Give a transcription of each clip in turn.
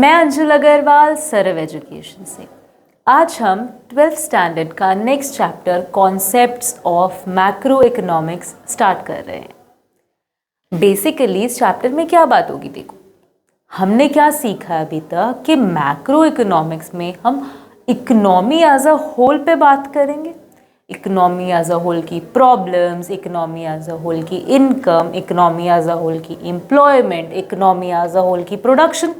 मैं अंजुल अग्रवाल सरव एजुकेशन से। आज हम 12th स्टैंडर्ड का next chapter concepts of macro economics start कर रहे हैं। बेसिकली इस चैप्टर में क्या बात होगी, देखो हमने क्या सीखा अभी तक कि मैक्रो इकोनॉमिक्स में हम इकोनॉमी एज अ होल पे बात करेंगे। इकोनॉमी एज अ होल की problems, economy as a whole की income, economy as a whole की employment, economy as a whole की प्रोडक्शन।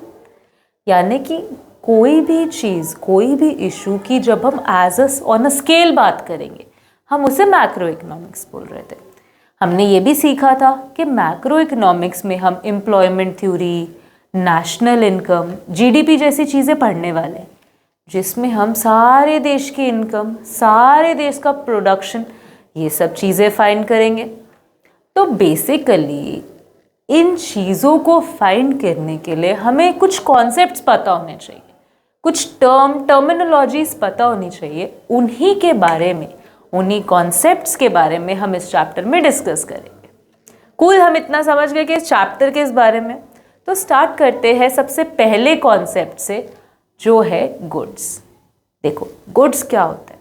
यानी कि कोई भी चीज़, कोई भी इशू की जब हम as a on a scale बात करेंगे, हम उसे मैक्रो इकोनॉमिक्स बोल रहे थे। हमने ये भी सीखा था कि मैक्रो इकोनॉमिक्स में हम employment theory, national income, GDP जैसी चीज़ें पढ़ने वाले हैं, जिसमें हम सारे देश की इनकम, सारे देश का प्रोडक्शन, ये सब चीज़ें फाइंड करेंगे। तो बेसिकली इन चीज़ों को फाइंड करने के लिए हमें कुछ कॉन्सेप्ट्स पता होने चाहिए, कुछ टर्मिनोलॉजीज पता होनी चाहिए। उन्हीं के बारे में, उन्हीं कॉन्सेप्ट्स के बारे में हम इस चैप्टर में डिस्कस करेंगे। कूल, हम इतना समझ गए कि इस चैप्टर के इस बारे में। तो स्टार्ट करते हैं सबसे पहले कॉन्सेप्ट से, जो है गुड्स। देखो गुड्स क्या होता है?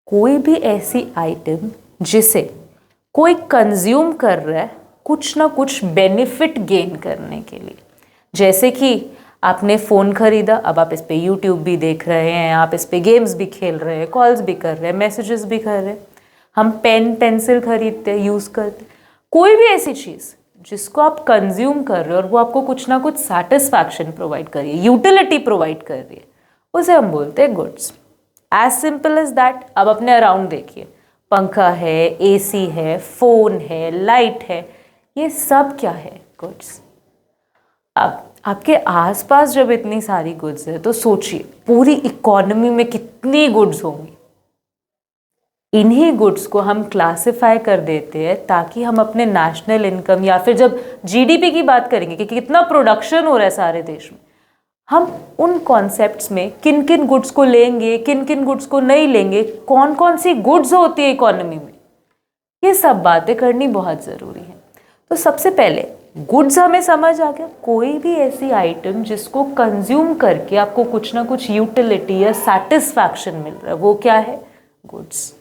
कोई भी ऐसी आइटम जिसे कोई कंज्यूम कर रहा है कुछ ना कुछ बेनिफिट गेन करने के लिए। जैसे कि आपने फ़ोन खरीदा, अब आप इस पे यूट्यूब भी देख रहे हैं, आप इस पे गेम्स भी खेल रहे हैं, कॉल्स भी कर रहे हैं, मैसेजेस भी कर रहे हैं। हम पेन पेंसिल खरीदते हैं, यूज़ करते हैं। कोई भी ऐसी चीज़ जिसको आप कंज्यूम कर रहे हो और वो आपको कुछ ना कुछ सेटिस्फैक्शन प्रोवाइड कर रही है, यूटिलिटी प्रोवाइड कर रही है, उसे हम बोलते हैं goods. As simple as that. अब अपने अराउंड देखिए, पंखा है, एसी है, फ़ोन है, लाइट है, ये सब क्या है? गुड्स। अब आपके आसपास जब इतनी सारी गुड्स है तो सोचिए पूरी इकोनॉमी में कितनी गुड्स होंगी। इन्हीं गुड्स को हम क्लासिफाई कर देते हैं ताकि हम अपने नेशनल इनकम या फिर जब जीडीपी की बात करेंगे कि कितना प्रोडक्शन हो रहा है सारे देश में, हम उन कॉन्सेप्ट्स में किन किन गुड्स को लेंगे, किन किन गुड्स को नहीं लेंगे, कौन कौन सी गुड्स होती है इकोनॉमी में, ये सब बातें करनी बहुत ज़रूरी है। तो सबसे पहले गुड्स हमें समझ आ गया, कोई भी ऐसी आइटम जिसको कंज्यूम करके आपको कुछ ना कुछ यूटिलिटी या सेटिस्फैक्शन मिल रहा है, वो क्या है? गुड्स।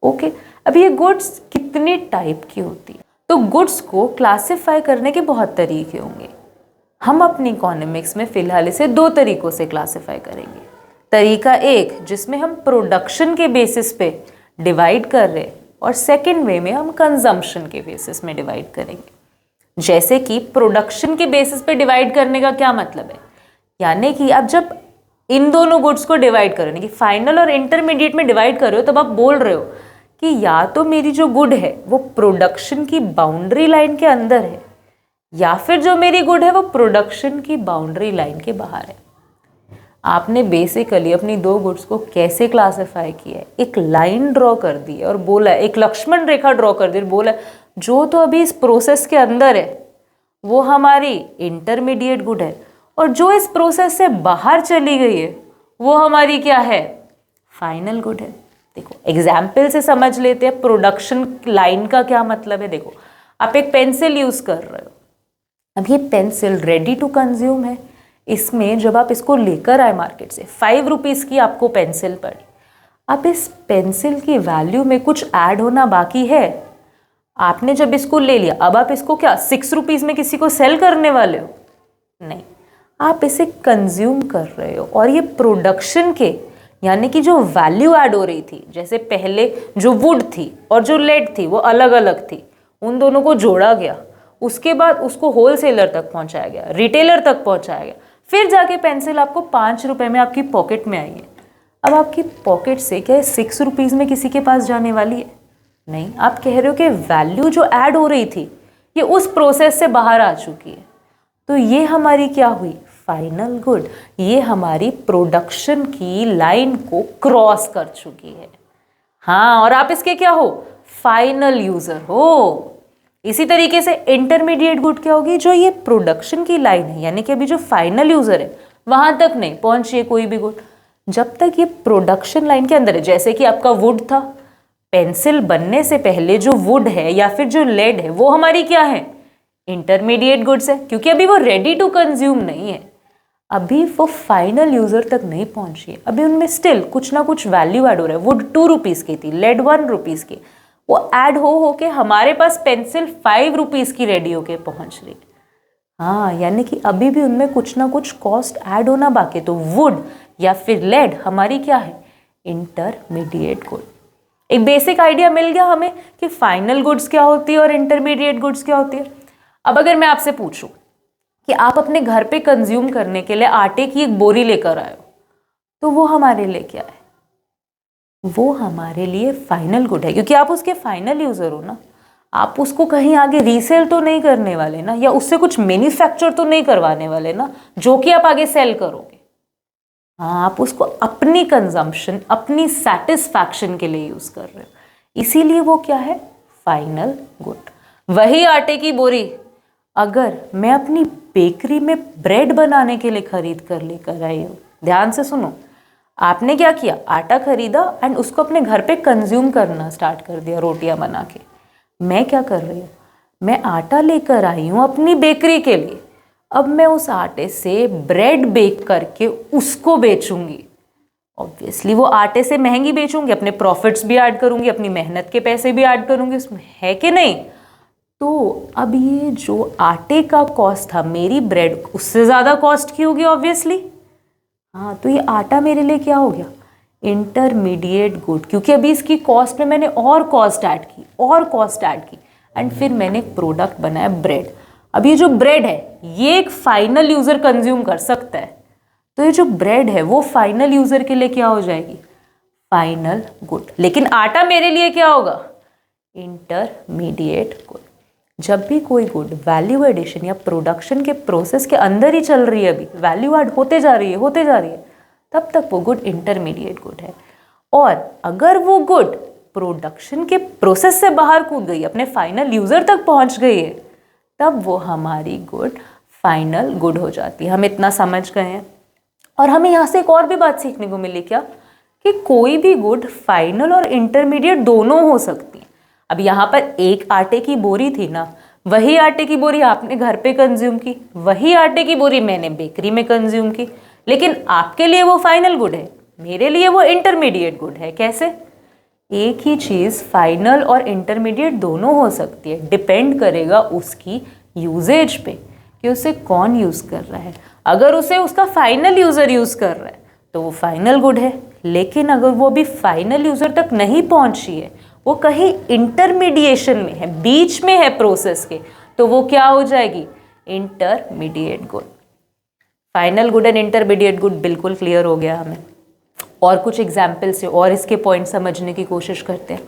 ओके। अब ये गुड्स कितनी टाइप की होती है? तो गुड्स को क्लासिफाई करने के बहुत तरीके होंगे। हम अपनी इकोनॉमिक्स में फिलहाल इसे दो तरीकों से क्लासिफाई करेंगे। तरीका एक, जिसमें हम प्रोडक्शन के बेसिस पे डिवाइड कर रहे हैं, और सेकेंड वे में हम कंजम्पशन के बेसिस में डिवाइड करेंगे। जैसे कि प्रोडक्शन के बेसिस पे डिवाइड करने का क्या मतलब है? यानी कि आप जब इन दोनों गुड्स को डिवाइड करो, यानी कि फाइनल और इंटरमीडिएट में डिवाइड कर रहे हो, तब आप बोल रहे हो कि या तो मेरी जो गुड है वो प्रोडक्शन की बाउंड्री लाइन के अंदर है, या फिर जो मेरी गुड है वो प्रोडक्शन की बाउंड्री लाइन के बाहर है। आपने बेसिकली अपनी दो गुड्स को कैसे क्लासिफाई किया है? एक लाइन ड्रॉ कर दी है और बोला, एक लक्ष्मण रेखा ड्रॉ कर दी और बोला जो तो अभी इस प्रोसेस के अंदर है वो हमारी इंटरमीडिएट गुड है, और जो इस प्रोसेस से बाहर चली गई है वो हमारी क्या है? फाइनल गुड है। देखो एग्जाम्पल से समझ लेते हैं प्रोडक्शन लाइन का क्या मतलब है। देखो आप एक पेंसिल यूज कर रहे हो, अब ये पेंसिल रेडी टू कंज्यूम है। इसमें जब आप इसको लेकर आए मार्केट से, 5 रुपीज़ की आपको पेंसिल पड़ी। अब इस पेंसिल की वैल्यू में कुछ ऐड होना बाकी है। आपने जब इसको ले लिया, अब आप इसको क्या 6 रुपीज़ में किसी को सेल करने वाले हो? नहीं, आप इसे कंज्यूम कर रहे हो। और ये प्रोडक्शन के, यानी कि जो वैल्यू ऐड हो रही थी, जैसे पहले जो वुड थी और जो लेड थी वो अलग अलग थी, उन दोनों को जोड़ा गया, उसके बाद उसको होलसेलर तक पहुंचाया गया, रिटेलर तक पहुंचाया गया, फिर जाके पेंसिल आपको 5 रुपए में आपकी पॉकेट में आई है। अब आपकी पॉकेट से क्या 6 रुपीज़ में किसी के पास जाने वाली है? नहीं, आप कह रहे हो कि वैल्यू जो ऐड हो रही थी ये उस प्रोसेस से बाहर आ चुकी है। तो ये हमारी क्या हुई? Final good. ये हमारी प्रोडक्शन की लाइन को क्रॉस कर चुकी है। हाँ, और आप इसके क्या हो? फाइनल यूजर हो। इसी तरीके से इंटरमीडिएट गुड क्या होगी? जो ये प्रोडक्शन की लाइन है, यानी कि अभी जो फाइनल यूजर है वहां तक नहीं पहुंची है कोई भी गुड, जब तक ये प्रोडक्शन लाइन के अंदर है। जैसे कि आपका वुड था, पेंसिल बनने से पहले जो वुड है या फिर जो लेड है वो हमारी क्या है? इंटरमीडिएट गुड्स है, क्योंकि अभी वो रेडी टू कंज्यूम नहीं है। अभी वो फाइनल यूज़र तक नहीं पहुंची है, अभी उनमें स्टिल कुछ ना कुछ वैल्यू ऐड हो रहा है। वुड 2 रुपीज़ की थी, लेड 1 रुपीज़ की, वो ऐड हो के हमारे पास पेंसिल 5 रुपीज़ की रेडी होके पहुंच रही है। हाँ, यानी कि अभी भी उनमें कुछ ना कुछ कॉस्ट ऐड होना बाकी। तो वुड या फिर लेड हमारी क्या है, इंटरमीडिएट गुड। एक बेसिक आइडिया मिल गया हमें कि फाइनल गुड्स क्या होती है और इंटरमीडिएट गुड्स क्या होती है। अब अगर मैं आपसे पूछूं कि आप अपने घर पे कंज्यूम करने के लिए आटे की एक बोरी लेकर आए हो, तो वो हमारे लिए क्या है, वो हमारे लिए फाइनल गुड है, क्योंकि आप उसके फाइनल यूजर हो ना। आप उसको कहीं आगे रीसेल तो नहीं करने वाले ना, या उससे कुछ मैन्युफैक्चर तो नहीं करवाने वाले ना, जो कि आप आगे सेल करोगे। हाँ, आप उसको अपनी कंजम्पशन, अपनी सेटिस्फैक्शन के लिए यूज कर रहे हो, इसीलिए वो क्या है, फाइनल गुड। वही आटे की बोरी अगर मैं अपनी बेकरी में ब्रेड बनाने के लिए खरीद कर लेकर आई हूँ, ध्यान से सुनो, आपने क्या किया, आटा खरीदा एंड उसको अपने घर पे कंज्यूम करना स्टार्ट कर दिया रोटियां बना के। मैं क्या कर रही हूँ, मैं आटा लेकर आई हूँ अपनी बेकरी के लिए, अब मैं उस आटे से ब्रेड बेक करके उसको बेचूंगी। ऑब्वियसली वो आटे से महंगी बेचूंगी, अपने प्रॉफिट्स भी ऐड करूंगी, अपनी मेहनत के पैसे भी ऐड करूंगी उसमें, है कि नहीं। तो अब ये जो आटे का कॉस्ट था, मेरी ब्रेड उससे ज़्यादा कॉस्ट की होगी ऑब्वियसली। हाँ, तो ये आटा मेरे लिए क्या हो गया, इंटरमीडिएट गुड, क्योंकि अभी इसकी कॉस्ट में मैंने और कॉस्ट ऐड की, और कॉस्ट ऐड की, एंड फिर मैंने एक प्रोडक्ट बनाया ब्रेड। अब ये जो ब्रेड है ये एक फाइनल यूज़र कंज्यूम कर सकता है, तो ये जो ब्रेड है वो फाइनल यूज़र के लिए क्या हो जाएगी, फाइनल गुड। लेकिन आटा मेरे लिए क्या होगा, इंटरमीडिएट गुड। जब भी कोई गुड वैल्यू एडिशन या प्रोडक्शन के प्रोसेस के अंदर ही चल रही है, अभी वैल्यू ऐड होते जा रही है, होते जा रही है, तब तक वो गुड इंटरमीडिएट गुड है। और अगर वो गुड प्रोडक्शन के प्रोसेस से बाहर कूद गई, अपने फाइनल यूज़र तक पहुंच गई है, तब वो हमारी गुड फाइनल गुड हो जाती है। हम इतना समझ गए हैं। और हमें यहाँ से एक और भी बात सीखने को मिली क्या, कि कोई भी गुड फाइनल और इंटरमीडिएट दोनों हो सकती है। अब यहाँ पर एक आटे की बोरी थी ना, वही आटे की बोरी आपने घर पे कंज्यूम की, वही आटे की बोरी मैंने बेकरी में कंज्यूम की, लेकिन आपके लिए वो फाइनल गुड है, मेरे लिए वो इंटरमीडिएट गुड है। कैसे, एक ही चीज़ फाइनल और इंटरमीडिएट दोनों हो सकती है, डिपेंड करेगा उसकी यूजेज पे कि उसे कौन यूज़ कर रहा है। अगर उसे उसका फाइनल यूज़र यूज़ कर रहा है तो वो फाइनल गुड है, लेकिन अगर वो भी फाइनल यूज़र तक नहीं पहुंची है, वो कहीं इंटरमीडिएशन में है, बीच में है प्रोसेस के, तो वो क्या हो जाएगी, intermediate good. Final good and intermediate good बिल्कुल क्लियर हो गया हमें। और कुछ एग्जाम्पल से और इसके पॉइंट समझने की कोशिश करते हैं।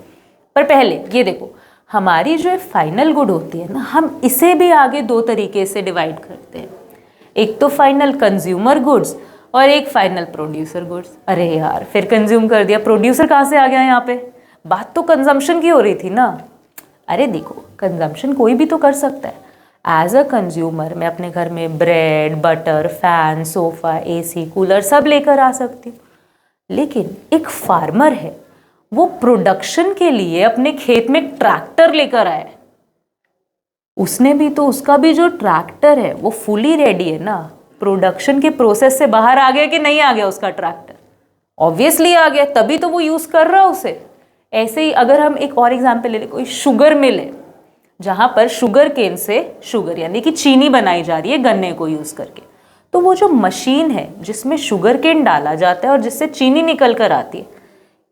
पर पहले ये देखो, हमारी जो फाइनल गुड होती है ना, हम इसे भी आगे दो तरीके से डिवाइड करते हैं। एक तो फाइनल कंज्यूमर गुड्स और एक फाइनल प्रोड्यूसर गुड्स। अरे यार, फिर कंज्यूम कर दिया, प्रोड्यूसर कहाँ से आ गया यहाँ पे, बात तो कंजम्पशन की हो रही थी ना। अरे देखो, कंजम्पशन कोई भी तो कर सकता है। एज अ कंज्यूमर मैं अपने घर में bread, butter, fan, sofa, AC, cooler सब लेकर आ सकती हूँ, लेकिन एक फार्मर है, वो प्रोडक्शन के लिए अपने खेत में ट्रैक्टर लेकर आया है। उसने भी तो, उसका भी जो ट्रैक्टर है वो फुली रेडी है ना, प्रोडक्शन के प्रोसेस से बाहर आ गया कि नहीं आ गया उसका ट्रैक्टर, ऑब्वियसली आ गया, तभी तो वो यूज़ कर रहा है उसे। ऐसे ही अगर हम एक और एग्जाम्पल ले लें, कोई शुगर मिल है जहाँ पर शुगर केन से शुगर यानी कि चीनी बनाई जा रही है गन्ने को यूज़ करके, तो वो जो मशीन है जिसमें शुगर केन डाला जाता है और जिससे चीनी निकल कर आती है,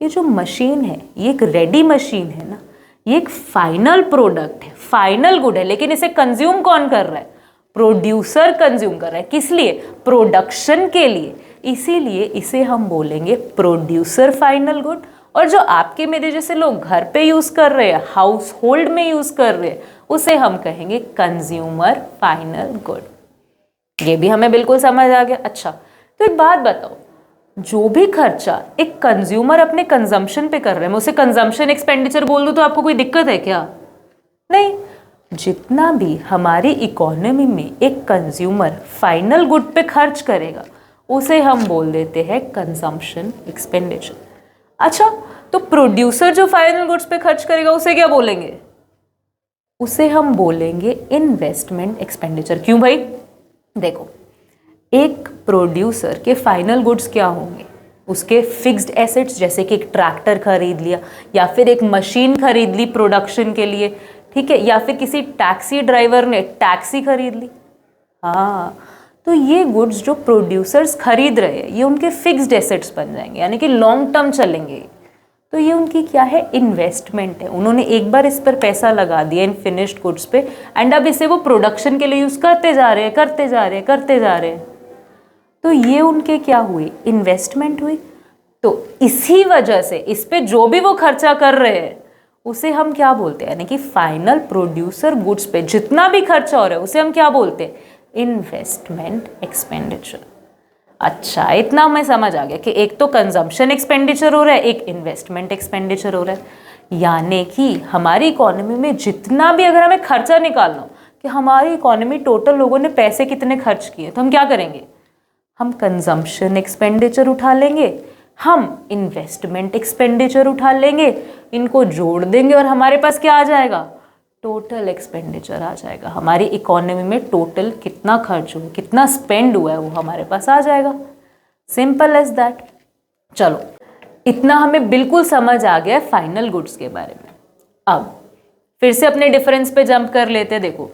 ये जो मशीन है ये एक रेडी मशीन है ना, ये एक फाइनल प्रोडक्ट है, फाइनल गुड है, लेकिन इसे कंज्यूम कौन कर रहा है, प्रोड्यूसर कंज्यूम कर रहा है। किस लिए, प्रोडक्शन के लिए, इसीलिए इसे हम बोलेंगे प्रोड्यूसर फाइनल गुड। और जो आपके मेरे जैसे लोग घर पे यूज़ कर रहे हैं, हाउस होल्ड में यूज़ कर रहे हैं, उसे हम कहेंगे कंज्यूमर फाइनल गुड। ये भी हमें बिल्कुल समझ आ गया। अच्छा, तो एक बात बताओ, जो भी खर्चा एक कंज्यूमर अपने कंजम्पशन पे कर रहे हैं, मैं उसे कंजम्पशन एक्सपेंडिचर बोल दूं तो आपको कोई दिक्कत है क्या, नहीं। जितना भी हमारी इकोनॉमी में एक कंज्यूमर फाइनल गुड पे खर्च करेगा, उसे हम बोल देते हैं कंजम्पशन एक्सपेंडिचर। अच्छा, तो प्रोड्यूसर जो फाइनल गुड्स पे खर्च करेगा उसे क्या बोलेंगे, उसे हम बोलेंगे इन्वेस्टमेंट एक्सपेंडिचर। क्यों भाई, देखो, एक प्रोड्यूसर के फाइनल गुड्स क्या होंगे? उसके फिक्स्ड एसेट्स, जैसे कि एक ट्रैक्टर खरीद लिया या फिर एक मशीन खरीद ली प्रोडक्शन के लिए, ठीक है, या फिर किसी टैक्सी ड्राइवर ने टैक्सी खरीद ली। हाँ, तो ये गुड्स जो प्रोड्यूसर्स खरीद रहे हैं ये उनके फिक्स्ड एसेट्स बन जाएंगे, यानी कि लॉन्ग टर्म चलेंगे। तो ये उनकी क्या है? इन्वेस्टमेंट है। उन्होंने एक बार इस पर पैसा लगा दिया इन फिनिश्ड गुड्स पे, एंड अब इसे वो प्रोडक्शन के लिए यूज़ करते जा रहे हैं, करते जा रहे हैं, करते जा रहे हैं। तो ये उनके क्या हुई? इन्वेस्टमेंट हुई। तो इसी वजह से इस पे जो भी वो खर्चा कर रहे हैं उसे हम क्या बोलते हैं? यानी कि फाइनल प्रोड्यूसर गुड्स पे जितना भी खर्चा हो रहा है उसे हम क्या बोलते हैं? Investment expenditure. अच्छा, इतना हमें समझ आ गया कि एक तो कंजम्पशन एक्सपेंडिचर हो रहा है, एक इन्वेस्टमेंट एक्सपेंडिचर हो रहा है। यानी कि हमारी इकोनॉमी में जितना भी अगर हमें खर्चा निकालना हो कि हमारी इकोनॉमी टोटल लोगों ने पैसे कितने खर्च किए, तो हम क्या करेंगे? हम कंजम्पशन एक्सपेंडिचर उठा लेंगे, हम इन्वेस्टमेंट एक्सपेंडिचर उठा लेंगे, इनको जोड़ देंगे और हमारे पास क्या आ जाएगा? टोटल एक्सपेंडिचर आ जाएगा। हमारी इकोनॉमी में टोटल कितना खर्च हुआ, कितना स्पेंड हुआ है, वो हमारे पास आ जाएगा। Simple as that. चलो, इतना हमें बिल्कुल समझ आ गया फाइनल गुड्स के बारे में। अब फिर से अपने डिफरेंस पे जंप कर लेते हैं। देखो,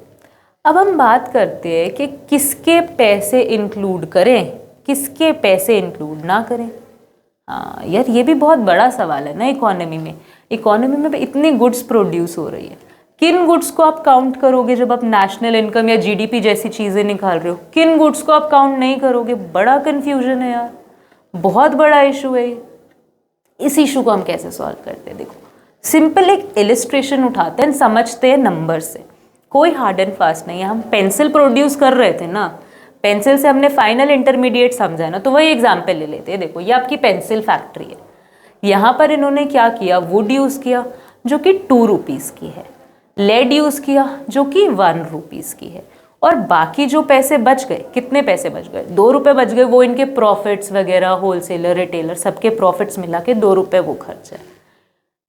अब हम बात करते हैं कि किसके पैसे इंक्लूड करें, किसके पैसे इंक्लूड ना करें। हाँ यार, ये भी बहुत बड़ा सवाल है ना इकोनॉमी में। इकोनॉमी में इतनी गुड्स प्रोड्यूस हो रही है, किन गुड्स को आप काउंट करोगे जब आप नेशनल इनकम या जीडीपी जैसी चीज़ें निकाल रहे हो? किन गुड्स को आप काउंट नहीं करोगे? बड़ा कन्फ्यूजन है यार, बहुत बड़ा इशू है ये। इस इशू को हम कैसे सॉल्व करते हैं? देखो, सिंपल एक इलिस्ट्रेशन उठाते हैं, समझते हैं नंबर से। कोई हार्ड एंड फास्ट नहीं है। हम पेंसिल प्रोड्यूस कर रहे थे ना, पेंसिल से हमने फाइनल इंटरमीडिएट समझा है ना, तो वही एग्जाम्पल ले लेते हैं। देखो, ये आपकी पेंसिल फैक्ट्री है। यहाँ पर इन्होंने क्या किया? वुड यूज़ किया जो कि 2 रुपीज़ की है, लेड यूज़ किया जो कि 1 रुपीज़ की है, और बाकी जो पैसे बच गए, कितने पैसे बच गए? 2 रुपये बच गए। वो इनके प्रॉफिट्स वगैरह, होलसेलर, रिटेलर, सबके प्रॉफिट्स मिला के 2 रुपये वो खर्च है।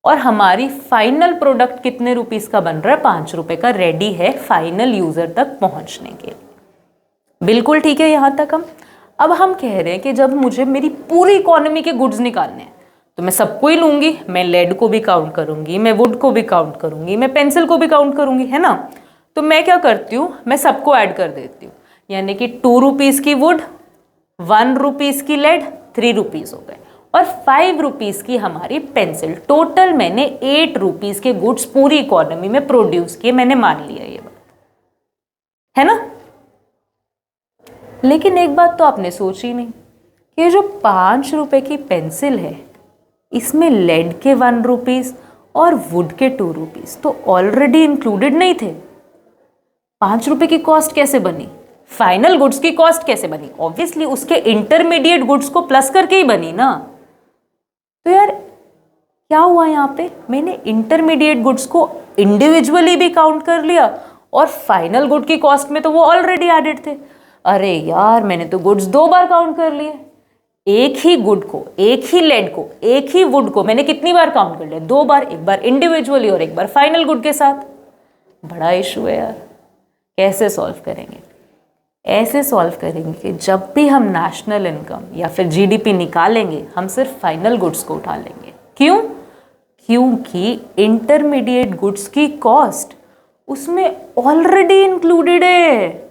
और हमारी फाइनल प्रोडक्ट कितने रुपीस का बन रहा है? 5 रुपये का रेडी है फाइनल यूजर तक पहुंचने के लिए। बिल्कुल ठीक है यहाँ तक हम। अब हम कह रहे हैं कि जब मुझे मेरी पूरी इकोनॉमी के गुड्स निकालने हैं तो मैं सबको ही लूंगी। मैं लेड को भी काउंट करूंगी, मैं वुड को भी काउंट करूंगी, मैं पेंसिल को भी काउंट करूंगी, है ना? तो मैं क्या करती हूँ? मैं सबको ऐड कर देती हूँ। यानी कि 2 रुपीज़ की वुड, 1 रुपीज़ की लेड, 3 रुपीज़ हो गए, और 5 रुपीज़ की हमारी पेंसिल। टोटल मैंने 8 रुपीज़ के गुड्स पूरी इकोनॉमी में प्रोड्यूस किए। मैंने मान लिया ये बात, है ना? लेकिन एक बात तो आपने सोची नहीं कि ये जो 5 रुपए की पेंसिल है, इसमें लेड के 1 रुपीज़ और वुड के 2 रुपीज़ तो ऑलरेडी इंक्लूडेड नहीं थे। 5 रुपए की कॉस्ट कैसे बनी? फाइनल गुड्स की कॉस्ट कैसे बनी? ऑब्वियसली उसके इंटरमीडिएट गुड्स को प्लस करके ही बनी ना। तो यार क्या हुआ यहाँ पे? मैंने इंटरमीडिएट गुड्स को इंडिविजुअली भी काउंट कर लिया और फाइनल गुड की कॉस्ट में तो वो ऑलरेडी एडेड थे। अरे यार, मैंने तो गुड्स 2 बार काउंट कर लिए। एक ही गुड को, एक ही लेड को, एक ही वुड को मैंने कितनी बार काउंट कर लिया? 2 बार। एक बार इंडिविजुअली और एक बार फाइनल गुड के साथ। बड़ा इशू है यार, कैसे सॉल्व करेंगे? ऐसे सॉल्व करेंगे कि जब भी हम नेशनल इनकम या फिर जीडीपी निकालेंगे, हम सिर्फ फाइनल गुड्स को उठा लेंगे। क्यों? क्योंकि इंटरमीडिएट गुड्स की कॉस्ट उसमें ऑलरेडी इंक्लूडेड है।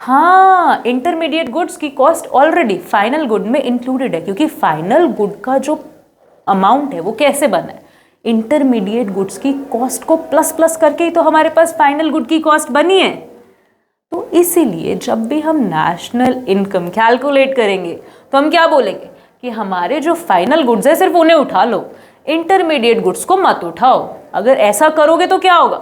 हाँ, इंटरमीडिएट गुड्स की कॉस्ट ऑलरेडी फाइनल गुड में इंक्लूडेड है, क्योंकि फाइनल गुड का जो अमाउंट है वो कैसे बना है? इंटरमीडिएट गुड्स की कॉस्ट को प्लस प्लस करके ही तो हमारे पास फाइनल गुड की कॉस्ट बनी है। तो इसीलिए जब भी हम नेशनल इनकम कैलकुलेट करेंगे तो हम क्या बोलेंगे कि हमारे जो फाइनल गुड्स है सिर्फ उन्हें उठा लो, इंटरमीडिएट गुड्स को मत उठाओ। अगर ऐसा करोगे तो क्या होगा?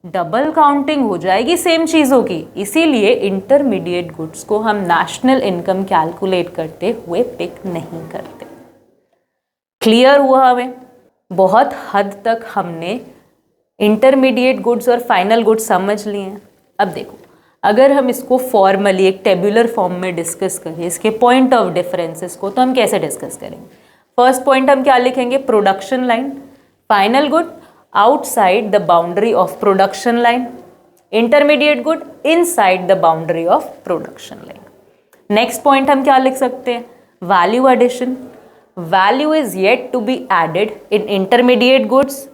डबल काउंटिंग हो जाएगी सेम चीज़ों की। इसीलिए इंटरमीडिएट गुड्स को हम नेशनल इनकम कैलकुलेट करते हुए पिक नहीं करते। क्लियर हुआ हमें? बहुत हद तक हमने इंटरमीडिएट गुड्स और फाइनल गुड्स समझ लिए हैं। अब देखो, अगर हम इसको फॉर्मली एक टेबुलर फॉर्म में डिस्कस करें, इसके पॉइंट ऑफ डिफरेंसेस को, तो हम कैसे डिस्कस करेंगे? फर्स्ट पॉइंट हम क्या लिखेंगे? Production line. Final good outside the boundary of production line, intermediate good inside the boundary of production line. Next point हम क्या लिख सकते हैं, value addition. Value is yet to be added in intermediate goods,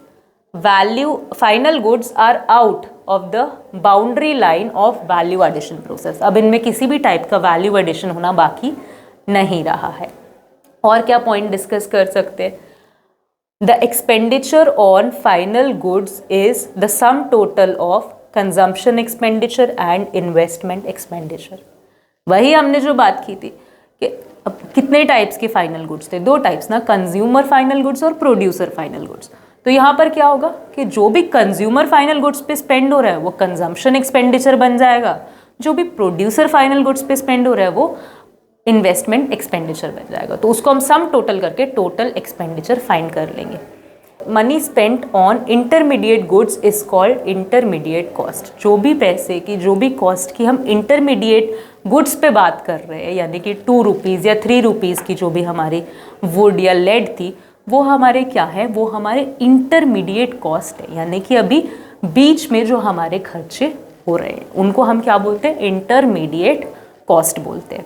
value final goods are out of the boundary line of value addition process. अब इनमें किसी भी type का वैल्यू एडिशन होना बाकी नहीं रहा है। और क्या पॉइंट डिस्कस कर सकते हैं, the expenditure on final goods is the sum total of consumption expenditure and investment expenditure. वही हमने जो बात की थी कि अब कितने टाइप्स के फाइनल गुड्स थे, दो टाइप्स ना, कंज्यूमर फाइनल गुड्स और प्रोड्यूसर फाइनल गुड्स। तो यहाँ पर क्या होगा कि जो भी कंज्यूमर फाइनल गुड्स पे स्पेंड हो रहा है वो कंजम्पशन एक्सपेंडिचर बन जाएगा, जो भी प्रोड्यूसर फाइनल गुड्स पे स्पेंड हो रहा है वो इन्वेस्टमेंट एक्सपेंडिचर बन जाएगा। तो उसको हम सम टोटल करके टोटल एक्सपेंडिचर फाइंड कर लेंगे। Money spent on intermediate goods is called intermediate cost. जो भी पैसे की, जो भी कॉस्ट की हम इंटरमीडिएट गुड्स पे बात कर रहे हैं, यानी कि 2 रुपीज़ या 3 रुपीज़ की जो भी हमारी वुड या लेड थी, वो हमारे क्या है, वो हमारे इंटरमीडिएट कॉस्ट है, यानी कि अभी बीच में जो हमारे खर्चे हो रहे हैं उनको हम क्या बोलते हैं, इंटरमीडिएट कॉस्ट बोलते हैं।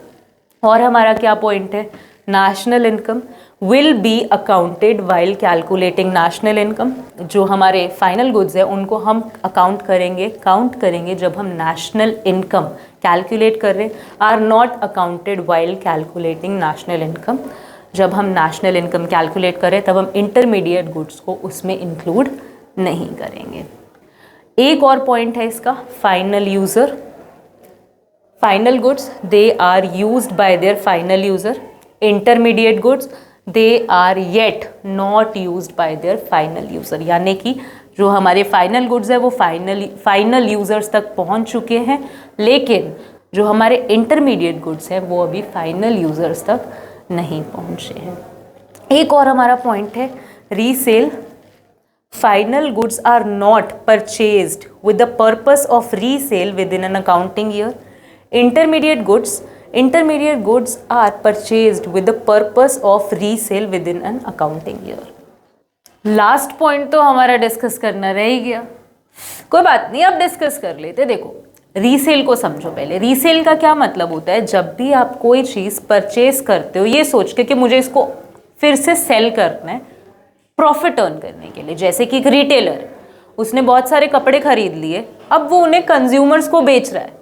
और हमारा क्या पॉइंट है, national income will be accounted while calculating national income. जो हमारे फाइनल गुड्स है उनको हम काउंट करेंगे जब हम नेशनल इनकम कैलकुलेट कर रहे हैं, are not accounted while calculating national income. जब हम नेशनल इनकम कैलकुलेट करें तब हम इंटरमीडिएट गुड्स को उसमें इंक्लूड नहीं करेंगे। एक और पॉइंट है इसका, final user. Final goods they are used by their final user, intermediate goods they are yet not used by their final user. यानी कि जो हमारे फाइनल गुड्स है वो फाइनल यूज़र्स तक पहुंच चुके हैं, लेकिन जो हमारे इंटरमीडिएट गुड्स हैं वो अभी फाइनल यूज़र्स तक नहीं पहुंचे हैं। एक और हमारा पॉइंट है resale. Final goods are not purchased with the purpose of resale within an accounting year. Intermediate goods are purchased with the purpose of resale within an accounting year. Last point तो हमारा discuss करना रह ही गया, कोई बात नहीं, अब discuss कर लेते। देखो रीसेल को समझो पहले। रीसेल का क्या मतलब होता है, जब भी आप कोई चीज़ परचेज करते हो ये सोच के कि मुझे इसको फिर से सेल करना है प्रॉफिट अर्न करने के लिए। जैसे कि एक रिटेलर, उसने बहुत सारे कपड़े खरीद लिए, अब वो उन्हें कंज्यूमर्स को बेच रहा है,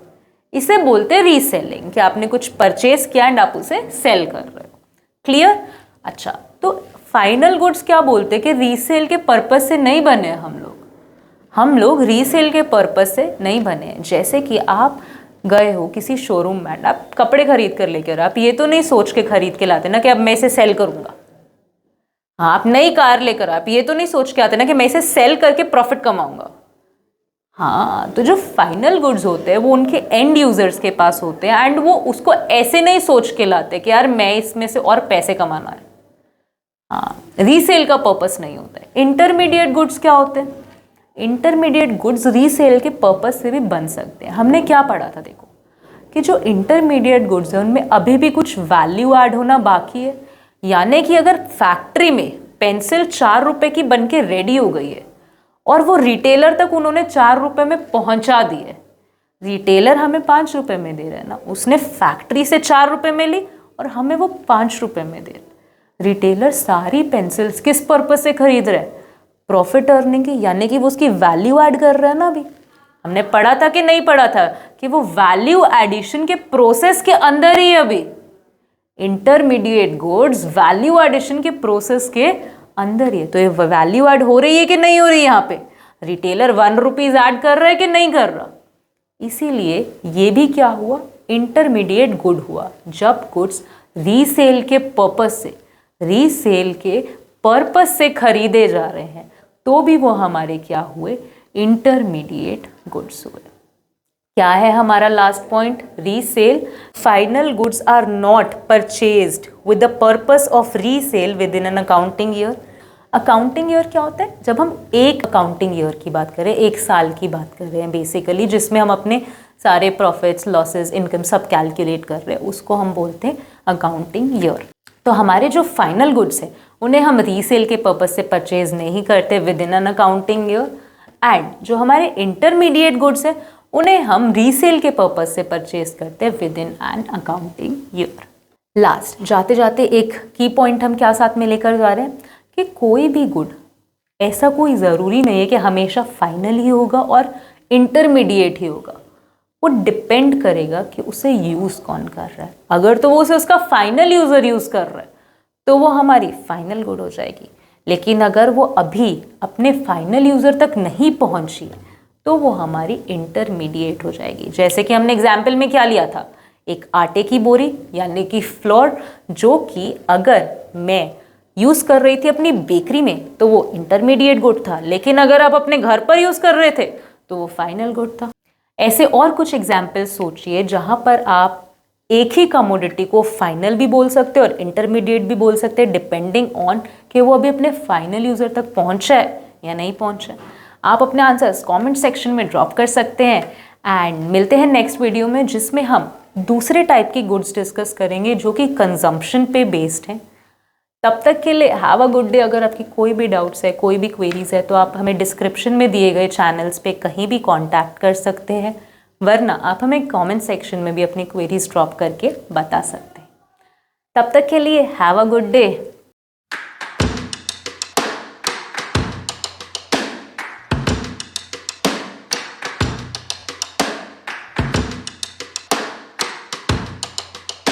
इसे बोलते हैं रीसेलिंग, कि आपने कुछ परचेज किया एंड आप उसे सेल कर रहे हो। क्लियर? अच्छा, तो फाइनल गुड्स क्या बोलते हैं कि रीसेल के पर्पज से नहीं बने हम लोग रीसेल के पर्पस से नहीं बने। जैसे कि आप गए हो किसी शोरूम में, आप कपड़े खरीद कर लेकर, आप ये तो नहीं सोच के खरीद के लाते ना कि अब मैं इसे सेल करूंगा। हाँ, आप नई कार लेकर आप ये तो नहीं सोच के आते ना कि मैं इसे सेल करके प्रॉफिट कमाऊंगा। हाँ, तो जो फाइनल गुड्स होते हैं वो उनके एंड यूजर्स के पास होते हैं एंड वो उसको ऐसे नहीं सोच के लाते कि यार मैं इसमें से और पैसे कमाना है। हाँ, रीसेल का पर्पस नहीं होता है। इंटरमीडिएट गुड्स क्या होते हैं, इंटरमीडिएट गुड्स रीसेल के पर्पस से भी बन सकते हैं। हमने क्या पढ़ा था, देखो कि जो इंटरमीडिएट गुड्स है उनमें अभी भी कुछ वैल्यू ऐड होना बाकी है। यानी कि अगर फैक्ट्री में पेंसिल 4 रुपए की बन के रेडी हो गई है और वो रिटेलर तक उन्होंने 4 रुपए में पहुंचा दी है, रिटेलर हमें 5 रुपए में दे रहा है ना, उसने फैक्ट्री से 4 रुपए में ली और हमें वो 5 रुपए में दे रहा। रिटेलर सारी पेंसिल्स किस पर्पस से खरीद रहा है, प्रॉफिट अर्निंग की, यानी कि वो उसकी वैल्यू ऐड कर रहा है ना। अभी हमने पढ़ा था कि नहीं पढ़ा था कि वो वैल्यू एडिशन के प्रोसेस के अंदर ही, अभी इंटरमीडिएट गुड्स वैल्यू एडिशन के प्रोसेस के अंदर ही है। तो ये वैल्यू ऐड हो रही है कि नहीं हो रही है, यहाँ पे रिटेलर 1 रुपीज ऐड कर रहा है कि नहीं कर रहा। इसीलिए ये भी क्या हुआ, इंटरमीडिएट गुड हुआ। जब गुड्स रीसेल के पर्पस से, रीसेल के पर्पस से खरीदे जा रहे हैं तो भी वो हमारे क्या हुए, इंटरमीडिएट गुड्स हुए। क्या है हमारा last point, resale. Final goods are not purchased with the purpose of resale within an accounting year. Accounting year क्या होता है, जब हम एक अकाउंटिंग ईयर की बात करें, एक साल की बात कर रहे हैं बेसिकली, जिसमें हम अपने सारे प्रॉफिट्स, लॉसेस, इनकम सब कैलकुलेट कर रहे हैं, उसको हम बोलते हैं अकाउंटिंग ईयर। तो हमारे जो फाइनल गुड्स हैं उन्हें हम रीसेल के पर्पस से परचेज नहीं करते with in an accounting year, and जो हमारे इंटरमीडिएट गुड्स हैं उन्हें हम रीसेल के पर्पज से परचेज करते हैं with in an accounting year. Last जाते जाते एक की पॉइंट हम क्या साथ में लेकर जा रहे हैं कि कोई भी गुड ऐसा कोई ज़रूरी नहीं है कि हमेशा फाइनल ही होगा और इंटरमीडिएट ही होगा। वो डिपेंड करेगा कि उसे यूज़ कौन कर रहा है। अगर तो वो उसे उसका फाइनल यूज़र यूज़ कर रहा है तो वो हमारी फाइनल गुड हो जाएगी, लेकिन अगर वो अभी अपने फाइनल यूज़र तक नहीं पहुंची तो वो हमारी इंटरमीडिएट हो जाएगी। जैसे कि हमने एग्जाम्पल में क्या लिया था, एक आटे की बोरी यानी कि फ्लोर, जो कि अगर मैं यूज़ कर रही थी अपनी बेकरी में तो वो इंटरमीडिएट गुड था, लेकिन अगर आप अपने घर पर यूज़ कर रहे थे तो वो फाइनल गुड था। ऐसे और कुछ एग्जाम्पल सोचिए जहाँ पर आप एक ही कमोडिटी को फाइनल भी बोल सकते हैं और इंटरमीडिएट भी बोल सकते हैं, डिपेंडिंग ऑन कि वो अभी अपने फाइनल यूज़र तक पहुँचा है या नहीं पहुँचा है। आप अपने आंसर्स कमेंट सेक्शन में ड्रॉप कर सकते हैं एंड मिलते हैं नेक्स्ट वीडियो में, जिसमें हम दूसरे टाइप की गुड्स डिस्कस करेंगे जो कि कंजम्पशन पे बेस्ड हैं। तब तक के लिए हैव अ गुड डे। अगर आपकी कोई भी डाउट्स है, कोई भी क्वेरीज है, तो आप हमें डिस्क्रिप्शन में दिए गए चैनल्स पे कहीं भी कांटेक्ट कर सकते हैं, वरना आप हमें कमेंट सेक्शन में भी अपनी क्वेरीज ड्रॉप करके बता सकते हैं। तब तक के लिए हैव अ गुड डे।